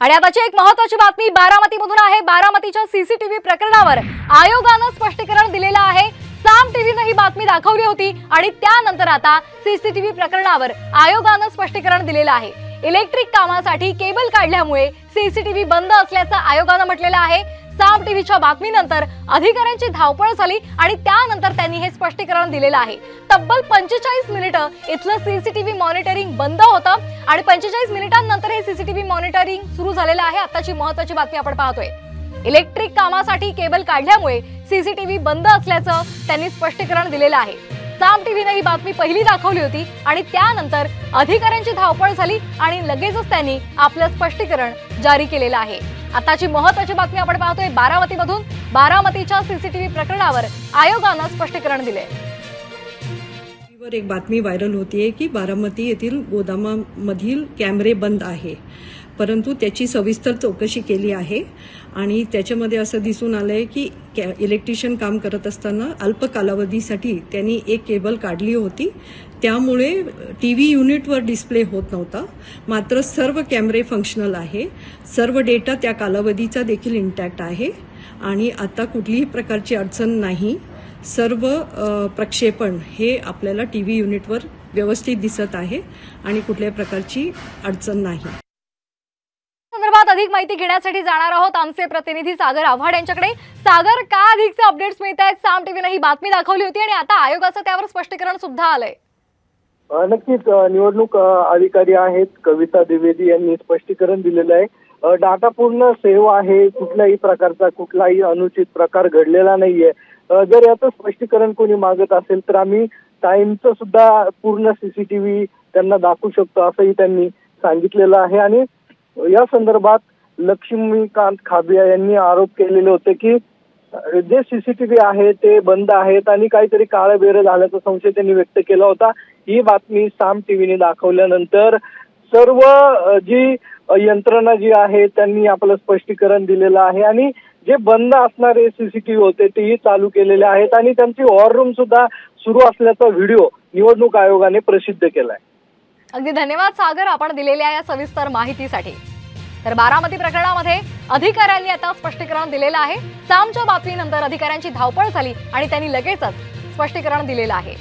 आणि आताची एक महत्त्वाची बातमी बारामतीमधून आहे। बारामतीच्या सीसीटीव्ही प्रकरणावर आयोगाने स्पष्टीकरण दिलेलं आहे। साम टीव्हीने ही बातमी दाखवली होती आणि त्यानंतर आता सीसीटीव्ही प्रकरणावर आयोगाने स्पष्टीकरण दिलेलं आहे। इलेक्ट्रिक कामासाठी केबल काढल्यामुळे सीसीटीव्ही बंद असल्याचं आयोगाने म्हटलेलं आहे। साम टीव्हीच्या बातमीनंतर अधिकाऱ्यांची धावपळ झाली आणि त्यानंतर त्यांनी हे स्पष्टीकरण दिलेलं आहे। तब्बल 45 मिनिटं इथलं सीसीटीव्ही मॉनिटरिंग बंद होतं आणि 45 मिनिटांनंतर हे सीसीटीव्ही मॉनिटरिंग सुरू झालेलं आहे। आताची महत्त्वाची बातमी आपण पाहतोय। इलेक्ट्रिक कामासाठी केबल काढल्यामुळे सीसीटीव्ही बंद असल्याचं त्यांनी स्पष्टीकरण दिलेलं आहे। साम टीव्हीने ही बातमी पहिली दाखवली होती आणि त्यानंतर अधिकाऱ्यांची धावपळ झाली आणि लगेचच त्यांनी आपलं स्पष्टीकरण जारी केलेलं आहे। आताची महत्त्वाची बातमी आपण पाहतोय बारामतीमधून। बारामतीच्या सीसीटीव्ही प्रकरणावर आयोगाने स्पष्टीकरण दिले। एक बातमी व्हायरल होतीये की बारामती येथील गोदामामधील कॅमेरे बंद आहे, परंतु त्याची सविस्तर चौकशी केली आहे आणि त्याच्यामध्ये असं दिसून आलंय की इलेक्ट्रिशियन काम करत असताना अल्प कालावधीसाठी त्यांनी एक केबल काढली होती, त्यामुळे टीव्ही युनिटवर डिस्प्ले होत नव्हता। मात्र सर्व कॅमेरे फंक्शनल आहे, सर्व डेटा त्या कालावधीचा देखील इंटॅक्ट आहे आणि आता कुठलीही प्रकारची अडचण नाही। सर्व प्रक्षेपण हे आपल्याला टीव्ही युनिटवर व्यवस्थित दिसत आहे आणि कुठल्याही प्रकारची अडचण नाही। संदर्भात अधिक माहिती घेण्यासाठी जाणार आहोत आमचे प्रतिनिधी सागर आव्हाड यांच्याकडे। सागर, काय अधिकचे अपडेट्स मिळत आहेत? साम टीव्हीने ही बातमी दाखवली होती आणि आता आयोगाचं त्यावर स्पष्टीकरण सुद्धा आलंय। नक्कीच निवडणूक अधिकारी आहेत कविता द्विवेदी यांनी स्पष्टीकरण दिलेलं आहे। डाटा पूर्ण सेव्ह आहे, कुठल्याही प्रकारचा कुठलाही अनुचित प्रकार घडलेला नाहीये। जर याचं स्पष्टीकरण कोणी मागत असेल तर आम्ही टाइमचं सुद्धा पूर्ण सीसीटीव्ही त्यांना दाखवू शकतो असंही त्यांनी सांगितलेलं आहे। आणि या संदर्भात लक्ष्मीकांत खाबिया यांनी आरोप केलेले होते की जे सीसीटीव्ही आहे ते बंद आहेत आणि काहीतरी काळबेरं झाल्याचा संशय त्यांनी व्यक्त केला होता। ही बातमी साम टीव्हीने दाखवल्यानंतर सर्व जी यंत्रणा जी आहे त्यांनी आपलं स्पष्टीकरण दिलेलं आहे आणि जे बंद असणारे सीसीटीव्ही होते तेही चालू केलेले आहेत आणि त्यांची वॉर रूम सुद्धा सुरू असल्याचा व्हिडिओ निवडणूक आयोगाने प्रसिद्ध केलाय। अगदी धन्यवाद सागर, आपण दिलेल्या या सविस्तर माहितीसाठी। तर बारामती प्रकरणामध्ये अधिकाऱ्यांनी आता स्पष्टीकरण दिलेलं आहे। सामच्या बातमीनंतर अधिकाऱ्यांची धावपळ झाली आणि त्यांनी लगेचच स्पष्टीकरण दिलेलं आहे।